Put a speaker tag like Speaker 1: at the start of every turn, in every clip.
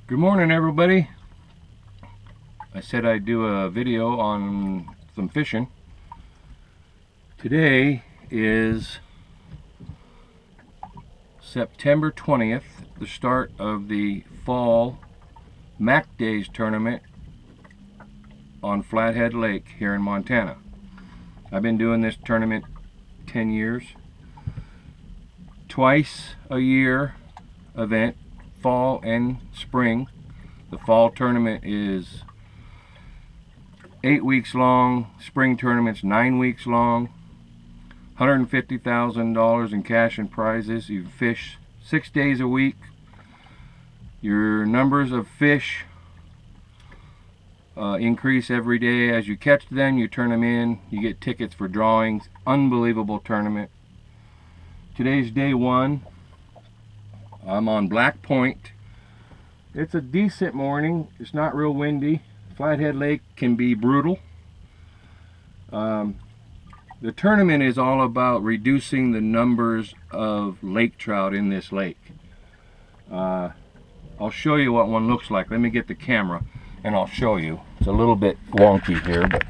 Speaker 1: Good morning, everybody. I said I'd do a video on some fishing. Today is September 20th, the start of the fall Mackdays tournament on Flathead Lake here in Montana. I've been doing this tournament 10 years. Twice a year event, fall and spring. The fall tournament is 8 weeks long, spring tournament's 9 weeks long. $150,000 in cash and prizes. You fish 6 days a week. Your numbers of fish increase every day. As you catch them, you turn them in, you get tickets for drawings. Unbelievable tournament. Today's day one. I'm on Black Point. It's a decent morning. It's not real windy. Flathead Lake can be brutal. The tournament is all about reducing the numbers of lake trout in this lake. I'll show you what one looks like. Let me get the camera and I'll show you. It's a little bit wonky here, but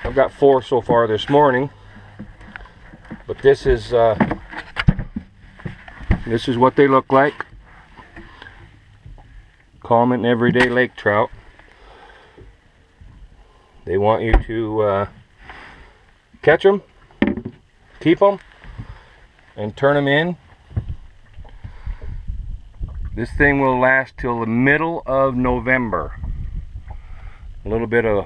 Speaker 1: I've got 4 so far this morning. But this is what they look like. Common everyday lake trout. They want you to catch them, keep them, and turn them in. This thing will last till the middle of November. A little bit of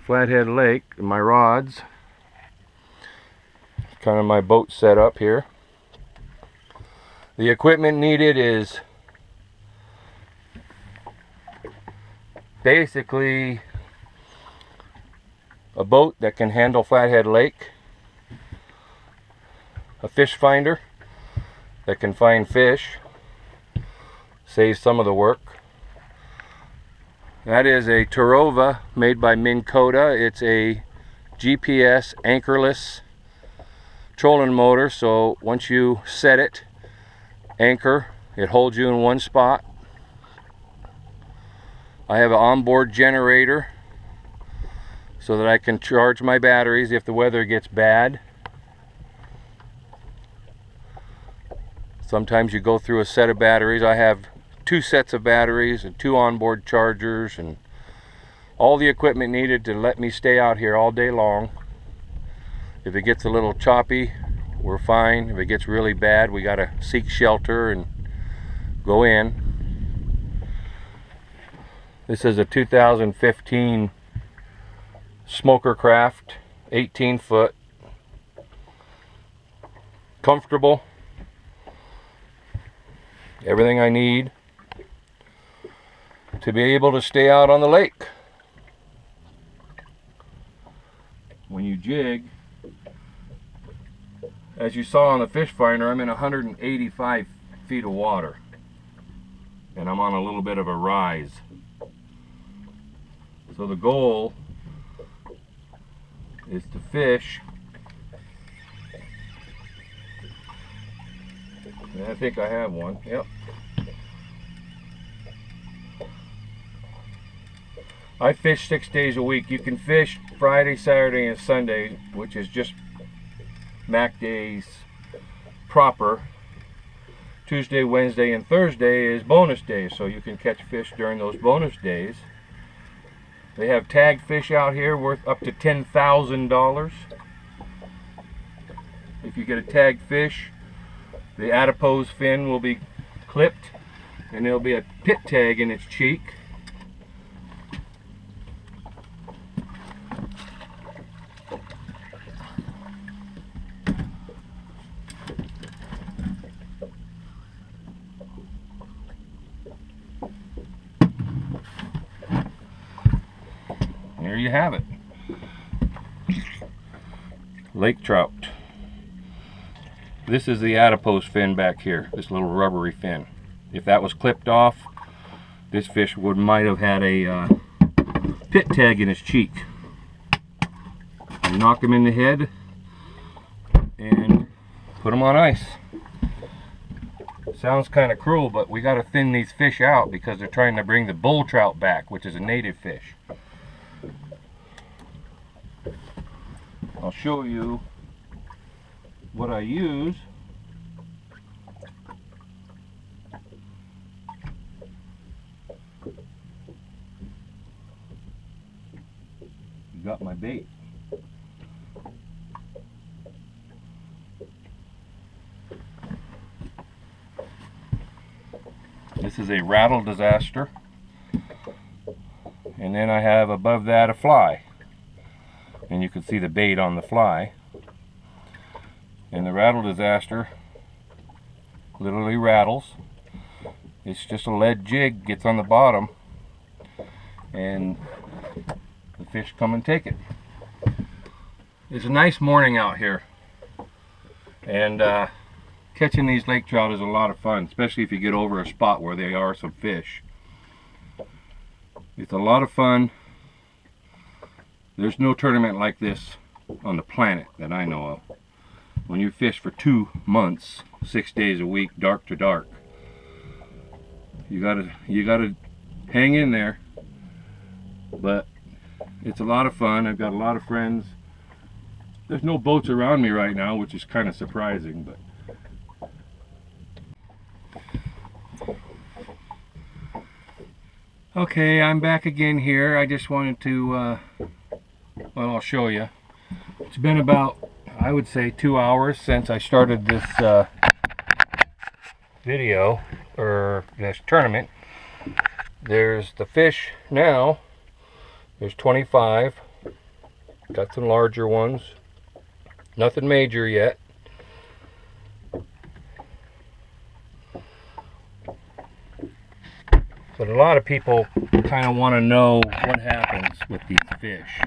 Speaker 1: Flathead Lake and my rods. Kind of my boat setup here. The equipment needed is basically a boat that can handle Flathead Lake, a fish finder that can find fish, save some of the work. That is a Tarova made by Minn Kota. It's a GPS anchorless trolling motor, so once you set it, anchor, it holds you in one spot. I have an onboard generator so that I can charge my batteries if the weather gets bad. Sometimes you go through a set of batteries. I have 2 sets of batteries and 2 onboard chargers and all the equipment needed to let me stay out here all day long. If it gets a little choppy, we're fine. If it gets really bad, we gotta seek shelter and go in. This is a 2015 Smoker Craft, 18 foot. Comfortable. Everything I need to be able to stay out on the lake. When you jig, as you saw on the fish finder, I'm in 185 feet of water and I'm on a little bit of a rise. So the goal is to fish. I think I have one. Yep. I fish 6 days a week. You can fish Friday, Saturday, and Sunday, which is just Mackdays proper. Tuesday, Wednesday, and Thursday is bonus days, so you can catch fish during those bonus days. They have tag fish out here worth up to $10,000. If you get a tagged fish, the adipose fin will be clipped and there'll be a pit tag in its cheek. There you have it. Lake trout. This is the adipose fin back here, this little rubbery fin. If that was clipped off, this fish might have had a pit tag in his cheek. You knock him in the head, and put them on ice. Sounds kind of cruel, but we got to thin these fish out because they're trying to bring the bull trout back, which is a native fish. I'll show you what I use. You got my bait. This is a rattle disaster, and then I have above that a fly, and you can see the bait on the fly. And the rattle disaster literally rattles. It's just a lead jig, gets on the bottom, and the fish come and take it. It's a nice morning out here, and catching these lake trout is a lot of fun, especially if you get over a spot where there are some fish. It's a lot of fun. There's no tournament like this on the planet that I know of. When you fish for 2 months, 6 days a week, dark to dark, you gotta hang in there. But it's a lot of fun. I've got a lot of friends. There's no boats around me right now, which is kind of surprising, but okay, I'm back again here. I just wanted to, well, I'll show you. It's been about, I would say, 2 hours since I started this video, or this tournament. There's the fish now. There's 25. Got some larger ones. Nothing major yet. But a lot of people kind of want to know what happens with these fish.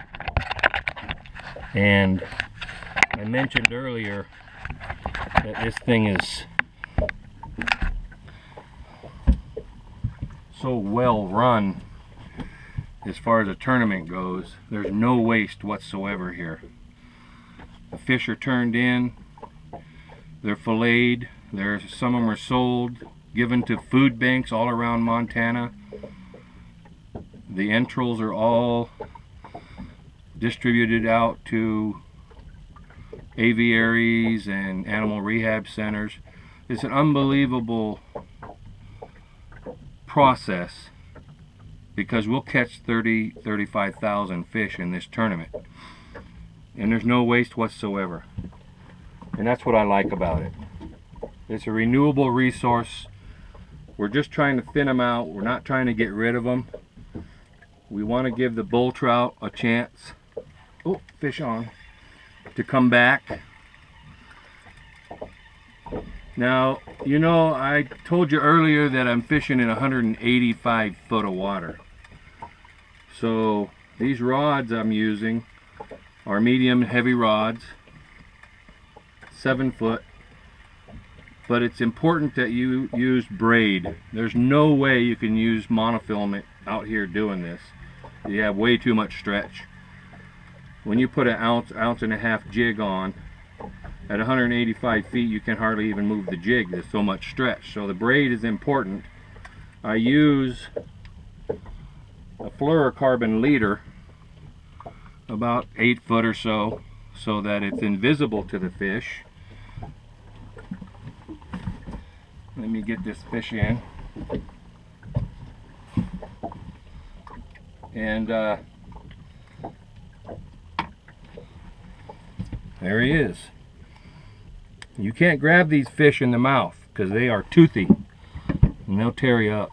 Speaker 1: And I mentioned earlier that this thing is so well run as far as a tournament goes. There's no waste whatsoever here. The fish are turned in, they're filleted, some of them are sold, given to food banks all around Montana. The entrails are all distributed out to aviaries and animal rehab centers. It's an unbelievable process because we'll catch 35,000 fish in this tournament, and there's no waste whatsoever. And that's what I like about it. It's a renewable resource. We're just trying to thin them out. We're not trying to get rid of them. We want to give the bull trout a chance, oh, fish on, to come back. Now, you know, I told you earlier that I'm fishing in 185 foot of water. So these rods I'm using are medium heavy rods, 7 foot. But it's important that you use braid. There's no way you can use monofilament out here doing this. You have way too much stretch. When you put an ounce and a half jig on, at 185 feet you can hardly even move the jig. There's so much stretch. So the braid is important. I use a fluorocarbon leader, about 8 foot or so that it's invisible to the fish. Let me get this fish in. And there he is. You can't grab these fish in the mouth because they are toothy and they'll tear you up.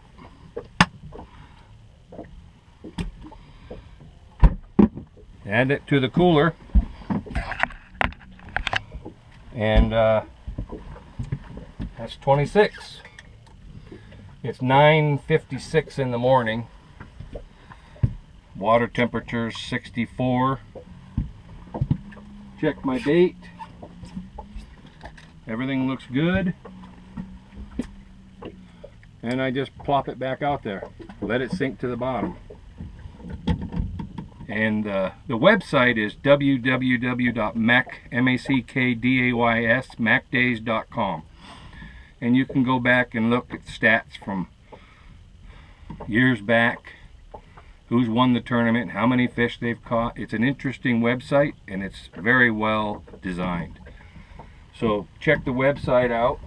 Speaker 1: Add it to the cooler, and that's 26. It's 9:56 in the morning. Water temperature 64. Check my bait. Everything looks good. And I just plop it back out there. Let it sink to the bottom. And the website is www.mackdays.com. And you can go back and look at stats from years back, who's won the tournament, how many fish they've caught. It's an interesting website, and it's very well designed. So check the website out.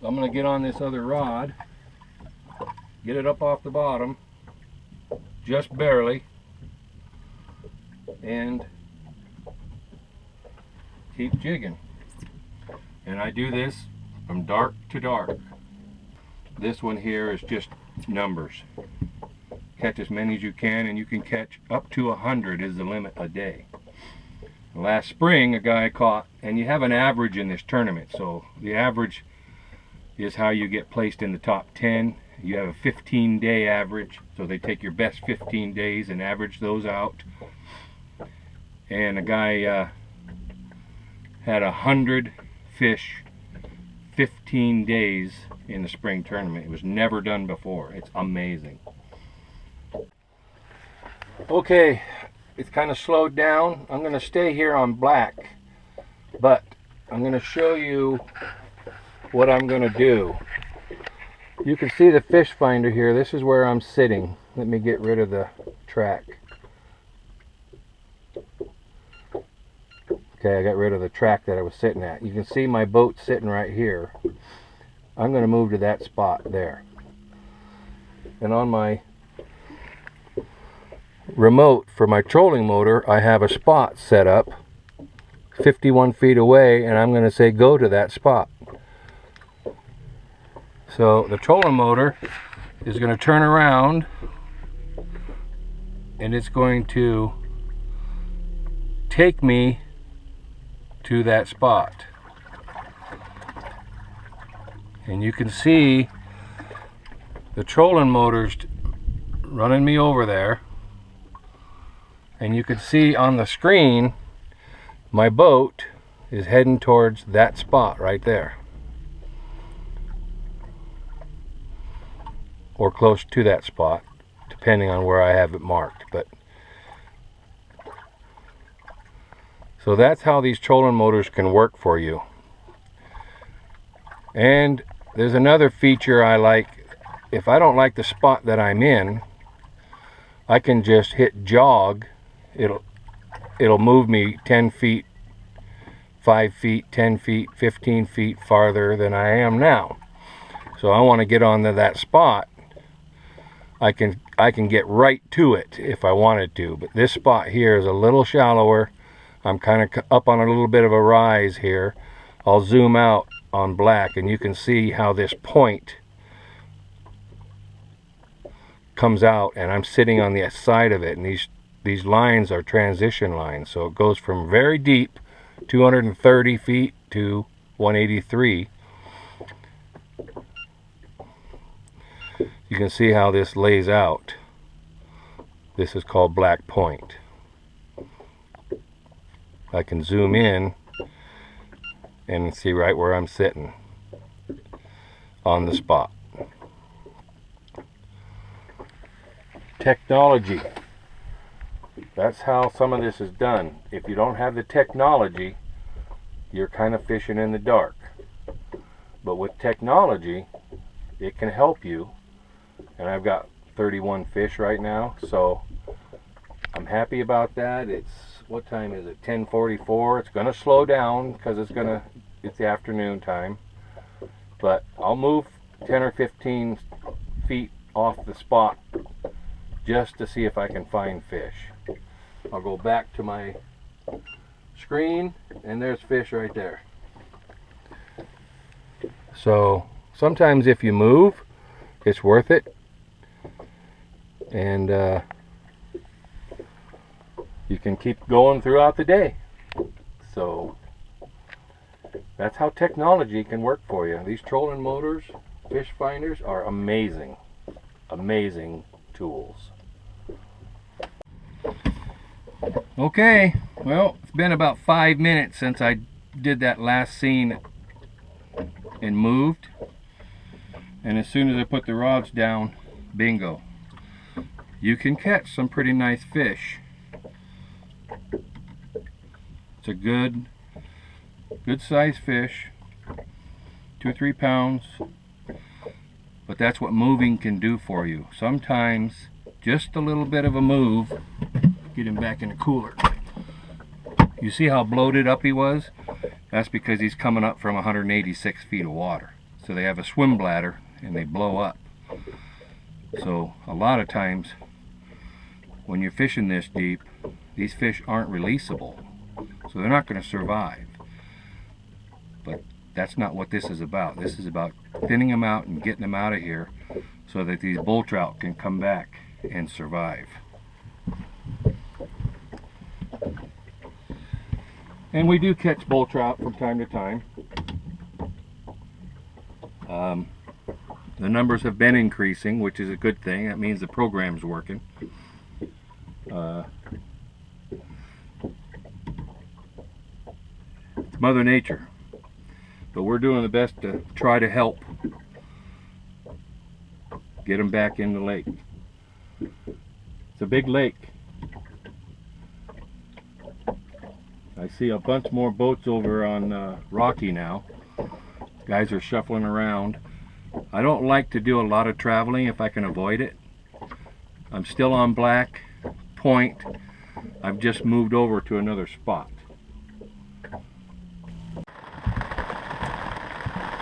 Speaker 1: I'm going to get on this other rod, get it up off the bottom, just barely, and keep jigging. And I do this from dark to dark. This one here is just numbers. Catch as many as you can, and you can catch up to 100 is the limit a day. Last spring a guy caught, and you have an average in this tournament, so the average is how you get placed in the top 10. You have a 15-day average, so they take your best 15 days and average those out. And a guy had 100 fish 15 days in the spring tournament. It was never done before. It's amazing. Okay, it's kind of slowed down. I'm going to stay here on black, but I'm going to show you what I'm going to do. You can see the fish finder here. This is where I'm sitting. Let me get rid of the track. Okay, I got rid of the track that I was sitting at. You can see my boat sitting right here. I'm going to move to that spot there. And on my remote for my trolling motor, I have a spot set up 51 feet away, and I'm going to say go to that spot. So the trolling motor is going to turn around, and it's going to take me to that spot. And you can see the trolling motor's running me over there, and you can see on the screen my boat is heading towards that spot right there, or close to that spot, depending on where I have it marked. But so that's how these trolling motors can work for you. And there's another feature I like. If I don't like the spot that I'm in, I can just hit jog. It'll move me 10 feet, 5 feet, 10 feet, 15 feet farther than I am now. So I want to get onto that spot. I can get right to it if I wanted to, but this spot here is a little shallower. I'm kind of up on a little bit of a rise here. I'll zoom out on black, and you can see how this point comes out, and I'm sitting on the side of it, and these lines are transition lines. So it goes from very deep, 230 feet, to 183. You can see how this lays out. This is called black point. I can zoom in and see right where I'm sitting on the spot. Technology. That's how some of this is done. If you don't have the technology, you're kind of fishing in the dark. But with technology, it can help you. And I've got 31 fish right now, so I'm happy about that. It's, what time is it? 10:44. It's gonna slow down because it's the afternoon time. But I'll move 10 or 15 feet off the spot just to see if I can find fish. I'll go back to my screen, and there's fish right there. So sometimes if you move, it's worth it. And you can keep going throughout the day. So that's how technology can work for you. These trolling motors, fish finders, are amazing, amazing tools. Okay, well, it's been about 5 minutes since I did that last scene and moved, and as soon as I put the rods down, bingo. you can catch some pretty nice fish. It's a good size fish, 2 or 3 pounds, but that's what moving can do for you. Sometimes just a little bit of a move. Get him back in the cooler. You see how bloated up he was? That's because he's coming up from 186 feet of water. So they have a swim bladder and they blow up. So a lot of times when you're fishing this deep, these fish aren't releasable. So they're not going to survive. But that's not what this is about. This is about thinning them out and getting them out of here so that these bull trout can come back and survive. And we do catch bull trout from time to time. The numbers have been increasing, which is a good thing. That means the program's working. It's Mother Nature. But we're doing the best to try to help get them back in the lake. It's a big lake. I see a bunch more boats over on Rocky now. Guys are shuffling around. I don't like to do a lot of traveling if I can avoid it. I'm still on Black Point. I've just moved over to another spot.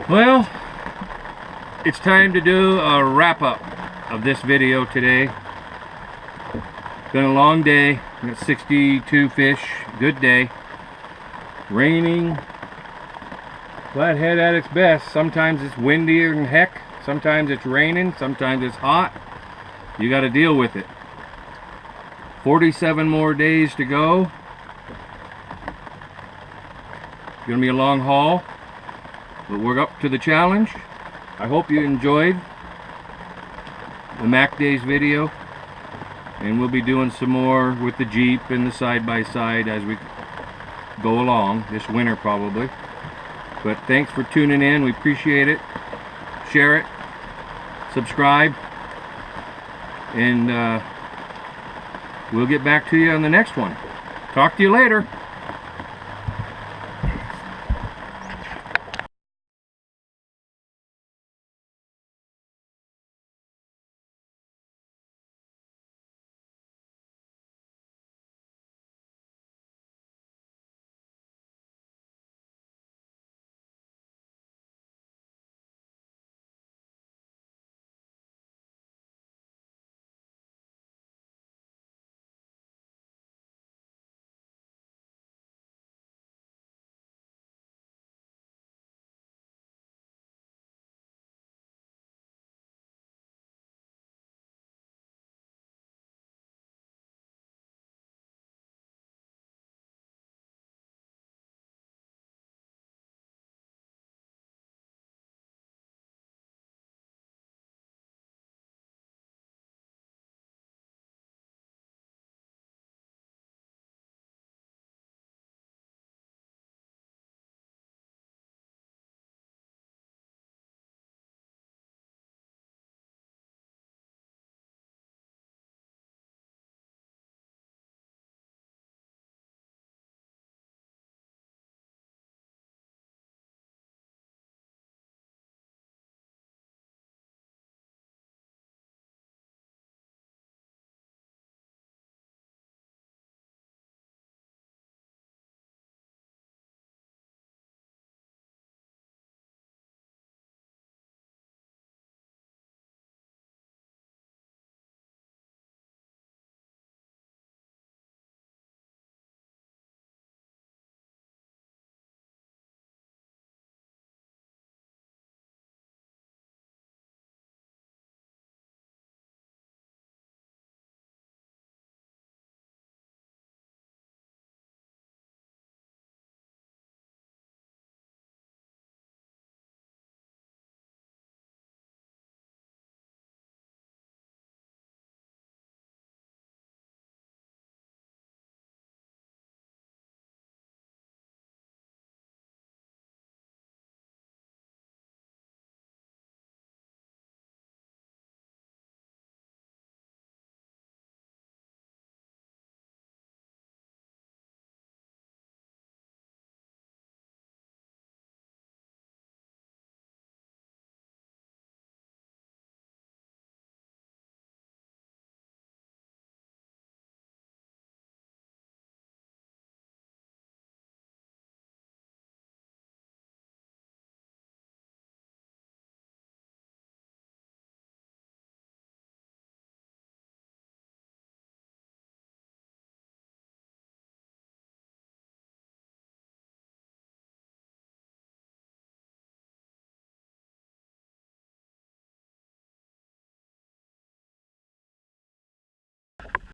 Speaker 1: Well, it's time to do a wrap-up of this video today. It's been a long day. We got 62 fish. Good day. Raining. Flathead at its best. Sometimes it's windier than heck. Sometimes it's raining. Sometimes it's hot. You got to deal with it. 47 more days to go. It's going to be a long haul, but we're up to the challenge. I hope you enjoyed the Mackdays video, and we'll be doing some more with the Jeep and the side-by-side as we go along this winter probably. But thanks for tuning in. We appreciate it. Share it, subscribe, and we'll get back to you on the next one. Talk to you later.